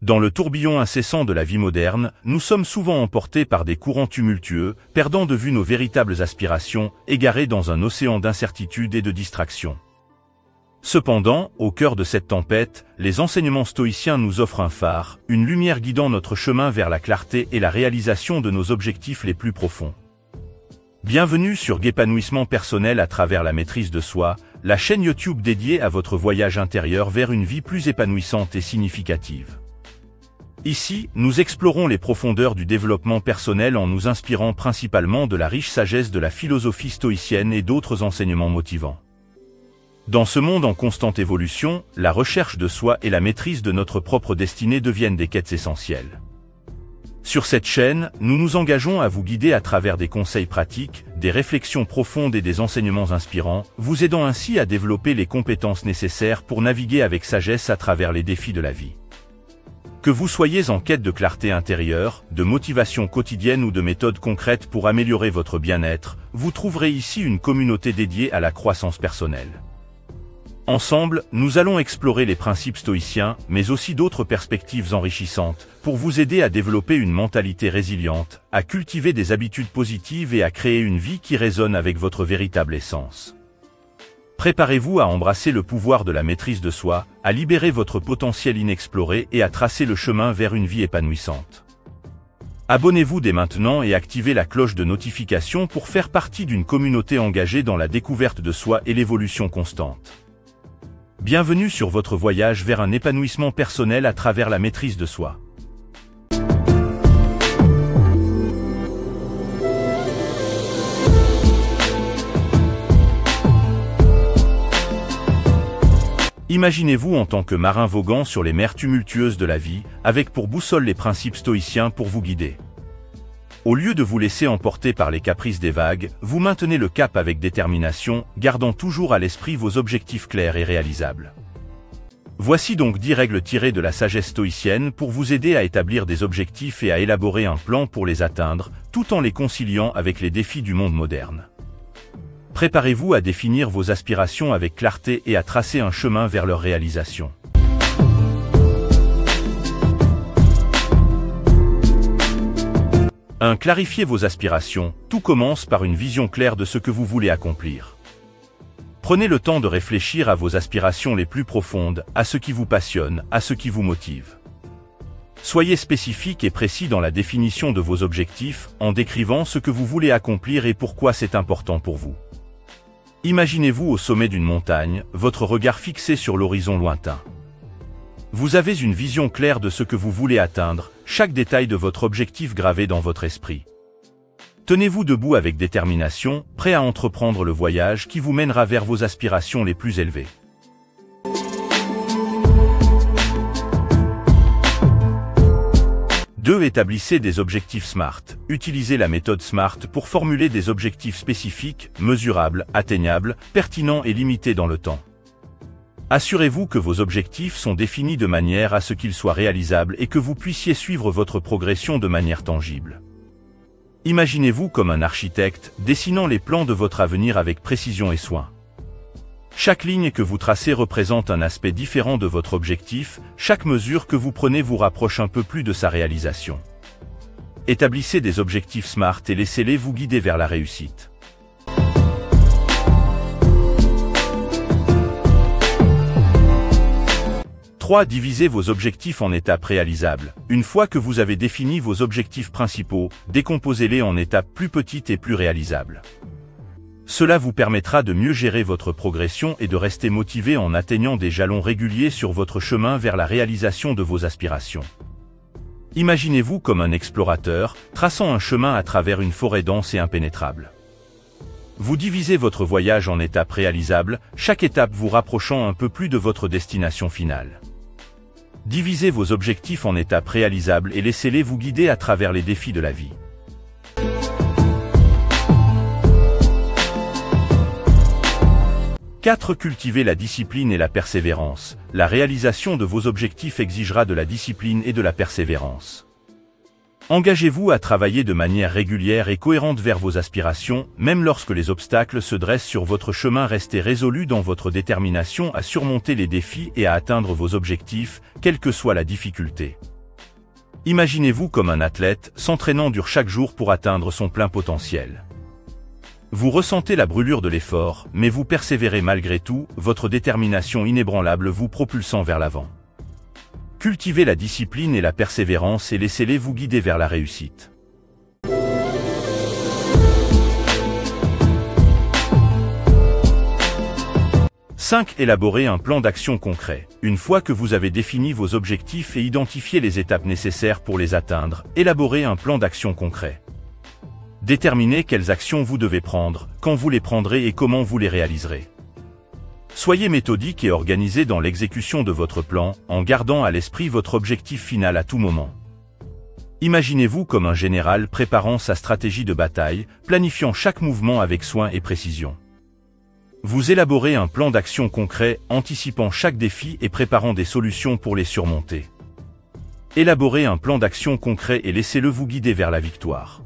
Dans le tourbillon incessant de la vie moderne, nous sommes souvent emportés par des courants tumultueux, perdant de vue nos véritables aspirations, égarés dans un océan d'incertitude et de distraction. Cependant, au cœur de cette tempête, les enseignements stoïciens nous offrent un phare, une lumière guidant notre chemin vers la clarté et la réalisation de nos objectifs les plus profonds. Bienvenue sur Épanouissement personnel à travers la maîtrise de soi, la chaîne YouTube dédiée à votre voyage intérieur vers une vie plus épanouissante et significative. Ici, nous explorons les profondeurs du développement personnel en nous inspirant principalement de la riche sagesse de la philosophie stoïcienne et d'autres enseignements motivants. Dans ce monde en constante évolution, la recherche de soi et la maîtrise de notre propre destinée deviennent des quêtes essentielles. Sur cette chaîne, nous nous engageons à vous guider à travers des conseils pratiques, des réflexions profondes et des enseignements inspirants, vous aidant ainsi à développer les compétences nécessaires pour naviguer avec sagesse à travers les défis de la vie. Que vous soyez en quête de clarté intérieure, de motivation quotidienne ou de méthodes concrètes pour améliorer votre bien-être, vous trouverez ici une communauté dédiée à la croissance personnelle. Ensemble, nous allons explorer les principes stoïciens, mais aussi d'autres perspectives enrichissantes, pour vous aider à développer une mentalité résiliente, à cultiver des habitudes positives et à créer une vie qui résonne avec votre véritable essence. Préparez-vous à embrasser le pouvoir de la maîtrise de soi, à libérer votre potentiel inexploré et à tracer le chemin vers une vie épanouissante. Abonnez-vous dès maintenant et activez la cloche de notification pour faire partie d'une communauté engagée dans la découverte de soi et l'évolution constante. Bienvenue sur votre voyage vers un épanouissement personnel à travers la maîtrise de soi. Imaginez-vous en tant que marin voguant sur les mers tumultueuses de la vie, avec pour boussole les principes stoïciens pour vous guider. Au lieu de vous laisser emporter par les caprices des vagues, vous maintenez le cap avec détermination, gardant toujours à l'esprit vos objectifs clairs et réalisables. Voici donc 10 règles tirées de la sagesse stoïcienne pour vous aider à établir des objectifs et à élaborer un plan pour les atteindre, tout en les conciliant avec les défis du monde moderne. Préparez-vous à définir vos aspirations avec clarté et à tracer un chemin vers leur réalisation. 1. Clarifiez vos aspirations. Tout commence par une vision claire de ce que vous voulez accomplir. Prenez le temps de réfléchir à vos aspirations les plus profondes, à ce qui vous passionne, à ce qui vous motive. Soyez spécifique et précis dans la définition de vos objectifs, en décrivant ce que vous voulez accomplir et pourquoi c'est important pour vous. Imaginez-vous au sommet d'une montagne, votre regard fixé sur l'horizon lointain. Vous avez une vision claire de ce que vous voulez atteindre, chaque détail de votre objectif gravé dans votre esprit. Tenez-vous debout avec détermination, prêt à entreprendre le voyage qui vous mènera vers vos aspirations les plus élevées. 2. Établissez des objectifs SMART. Utilisez la méthode SMART pour formuler des objectifs spécifiques, mesurables, atteignables, pertinents et limités dans le temps. Assurez-vous que vos objectifs sont définis de manière à ce qu'ils soient réalisables et que vous puissiez suivre votre progression de manière tangible. Imaginez-vous comme un architecte, dessinant les plans de votre avenir avec précision et soin. Chaque ligne que vous tracez représente un aspect différent de votre objectif, chaque mesure que vous prenez vous rapproche un peu plus de sa réalisation. Établissez des objectifs SMART et laissez-les vous guider vers la réussite. 3. Divisez vos objectifs en étapes réalisables. Une fois que vous avez défini vos objectifs principaux, décomposez-les en étapes plus petites et plus réalisables. Cela vous permettra de mieux gérer votre progression et de rester motivé en atteignant des jalons réguliers sur votre chemin vers la réalisation de vos aspirations. Imaginez-vous comme un explorateur, traçant un chemin à travers une forêt dense et impénétrable. Vous divisez votre voyage en étapes réalisables, chaque étape vous rapprochant un peu plus de votre destination finale. Divisez vos objectifs en étapes réalisables et laissez-les vous guider à travers les défis de la vie. 4. Cultivez la discipline et la persévérance. La réalisation de vos objectifs exigera de la discipline et de la persévérance. Engagez-vous à travailler de manière régulière et cohérente vers vos aspirations, même lorsque les obstacles se dressent sur votre chemin. Restez résolu dans votre détermination à surmonter les défis et à atteindre vos objectifs, quelle que soit la difficulté. Imaginez-vous comme un athlète, s'entraînant dur chaque jour pour atteindre son plein potentiel. Vous ressentez la brûlure de l'effort, mais vous persévérez malgré tout, votre détermination inébranlable vous propulsant vers l'avant. Cultivez la discipline et la persévérance et laissez-les vous guider vers la réussite. « 5. Élaborez un plan d'action concret. Une fois que vous avez défini vos objectifs et identifié les étapes nécessaires pour les atteindre, élaborez un plan d'action concret. Déterminez quelles actions vous devez prendre, quand vous les prendrez et comment vous les réaliserez. Soyez méthodique et organisé dans l'exécution de votre plan, en gardant à l'esprit votre objectif final à tout moment. Imaginez-vous comme un général préparant sa stratégie de bataille, planifiant chaque mouvement avec soin et précision. Vous élaborez un plan d'action concret, anticipant chaque défi et préparant des solutions pour les surmonter. Élaborez un plan d'action concret et laissez-le vous guider vers la victoire.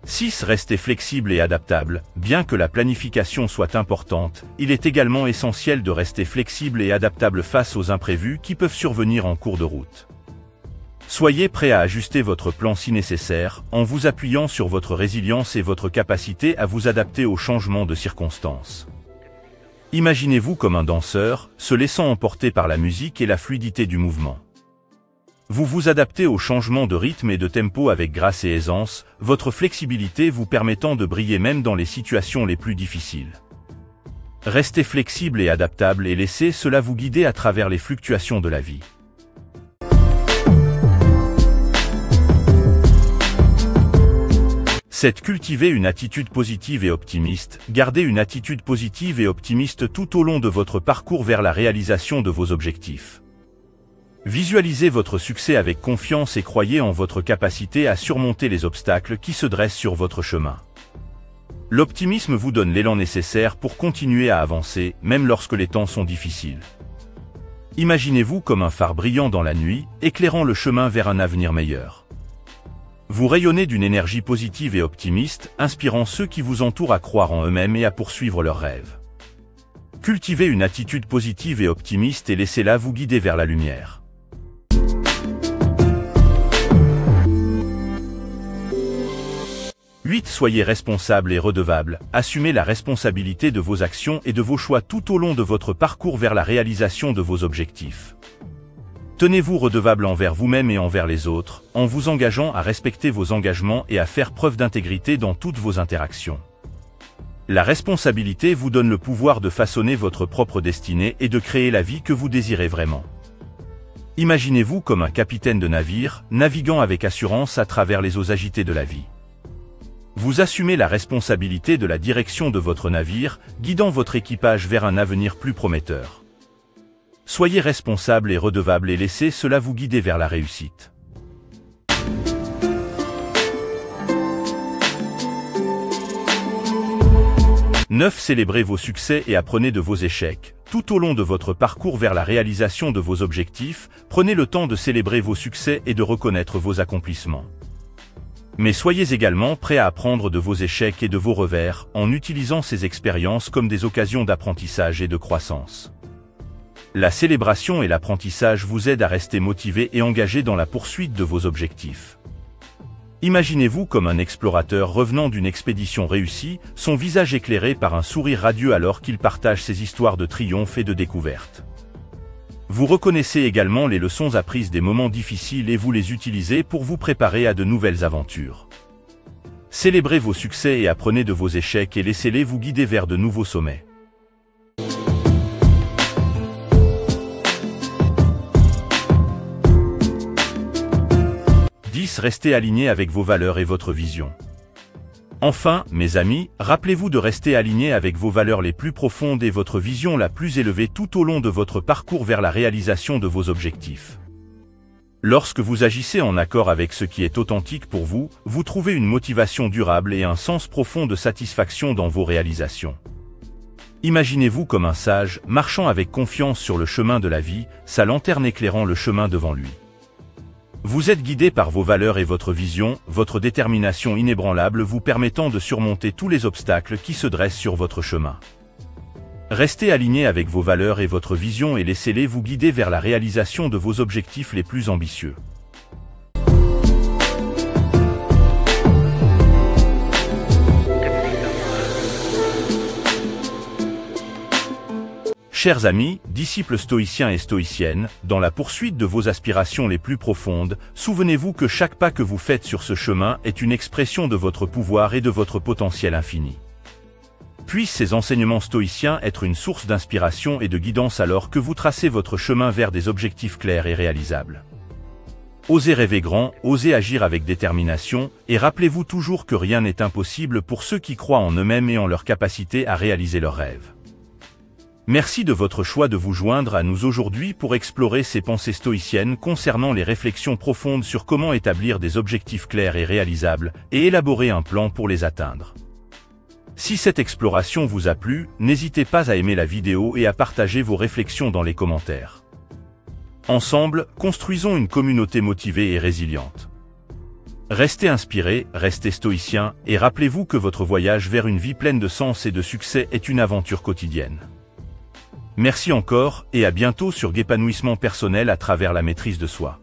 6. Restez flexible et adaptable. Bien que la planification soit importante, il est également essentiel de rester flexible et adaptable face aux imprévus qui peuvent survenir en cours de route. Soyez prêt à ajuster votre plan si nécessaire, en vous appuyant sur votre résilience et votre capacité à vous adapter aux changements de circonstances. Imaginez-vous comme un danseur, se laissant emporter par la musique et la fluidité du mouvement. Vous vous adaptez aux changements de rythme et de tempo avec grâce et aisance, votre flexibilité vous permettant de briller même dans les situations les plus difficiles. Restez flexible et adaptable et laissez cela vous guider à travers les fluctuations de la vie. Cultivez une attitude positive et optimiste. Gardez une attitude positive et optimiste tout au long de votre parcours vers la réalisation de vos objectifs. Visualisez votre succès avec confiance et croyez en votre capacité à surmonter les obstacles qui se dressent sur votre chemin. L'optimisme vous donne l'élan nécessaire pour continuer à avancer, même lorsque les temps sont difficiles. Imaginez-vous comme un phare brillant dans la nuit, éclairant le chemin vers un avenir meilleur. Vous rayonnez d'une énergie positive et optimiste, inspirant ceux qui vous entourent à croire en eux-mêmes et à poursuivre leurs rêves. Cultivez une attitude positive et optimiste et laissez-la vous guider vers la lumière. 8. Soyez responsable et redevable. Assumez la responsabilité de vos actions et de vos choix tout au long de votre parcours vers la réalisation de vos objectifs. Tenez-vous redevable envers vous-même et envers les autres, en vous engageant à respecter vos engagements et à faire preuve d'intégrité dans toutes vos interactions. La responsabilité vous donne le pouvoir de façonner votre propre destinée et de créer la vie que vous désirez vraiment. Imaginez-vous comme un capitaine de navire, naviguant avec assurance à travers les eaux agitées de la vie. Vous assumez la responsabilité de la direction de votre navire, guidant votre équipage vers un avenir plus prometteur. Soyez responsable et redevable et laissez cela vous guider vers la réussite. « 9. Célébrez vos succès et apprenez de vos échecs. Tout au long de votre parcours vers la réalisation de vos objectifs, prenez le temps de célébrer vos succès et de reconnaître vos accomplissements. Mais soyez également prêt à apprendre de vos échecs et de vos revers, en utilisant ces expériences comme des occasions d'apprentissage et de croissance. La célébration et l'apprentissage vous aident à rester motivé et engagé dans la poursuite de vos objectifs. Imaginez-vous comme un explorateur revenant d'une expédition réussie, son visage éclairé par un sourire radieux alors qu'il partage ses histoires de triomphe et de découverte. Vous reconnaissez également les leçons apprises des moments difficiles et vous les utilisez pour vous préparer à de nouvelles aventures. Célébrez vos succès et apprenez de vos échecs et laissez-les vous guider vers de nouveaux sommets. « 10. Restez aligné avec vos valeurs et votre vision. Enfin, mes amis, rappelez-vous de rester aligné avec vos valeurs les plus profondes et votre vision la plus élevée tout au long de votre parcours vers la réalisation de vos objectifs. Lorsque vous agissez en accord avec ce qui est authentique pour vous, vous trouvez une motivation durable et un sens profond de satisfaction dans vos réalisations. Imaginez-vous comme un sage, marchant avec confiance sur le chemin de la vie, sa lanterne éclairant le chemin devant lui. Vous êtes guidé par vos valeurs et votre vision, votre détermination inébranlable vous permettant de surmonter tous les obstacles qui se dressent sur votre chemin. Restez aligné avec vos valeurs et votre vision et laissez-les vous guider vers la réalisation de vos objectifs les plus ambitieux. Chers amis, disciples stoïciens et stoïciennes, dans la poursuite de vos aspirations les plus profondes, souvenez-vous que chaque pas que vous faites sur ce chemin est une expression de votre pouvoir et de votre potentiel infini. Puissent ces enseignements stoïciens être une source d'inspiration et de guidance alors que vous tracez votre chemin vers des objectifs clairs et réalisables. Osez rêver grand, osez agir avec détermination, et rappelez-vous toujours que rien n'est impossible pour ceux qui croient en eux-mêmes et en leur capacité à réaliser leurs rêves. Merci de votre choix de vous joindre à nous aujourd'hui pour explorer ces pensées stoïciennes concernant les réflexions profondes sur comment établir des objectifs clairs et réalisables, et élaborer un plan pour les atteindre. Si cette exploration vous a plu, n'hésitez pas à aimer la vidéo et à partager vos réflexions dans les commentaires. Ensemble, construisons une communauté motivée et résiliente. Restez inspirés, restez stoïciens, et rappelez-vous que votre voyage vers une vie pleine de sens et de succès est une aventure quotidienne. Merci encore, et à bientôt sur Épanouissement personnel à travers la maîtrise de soi.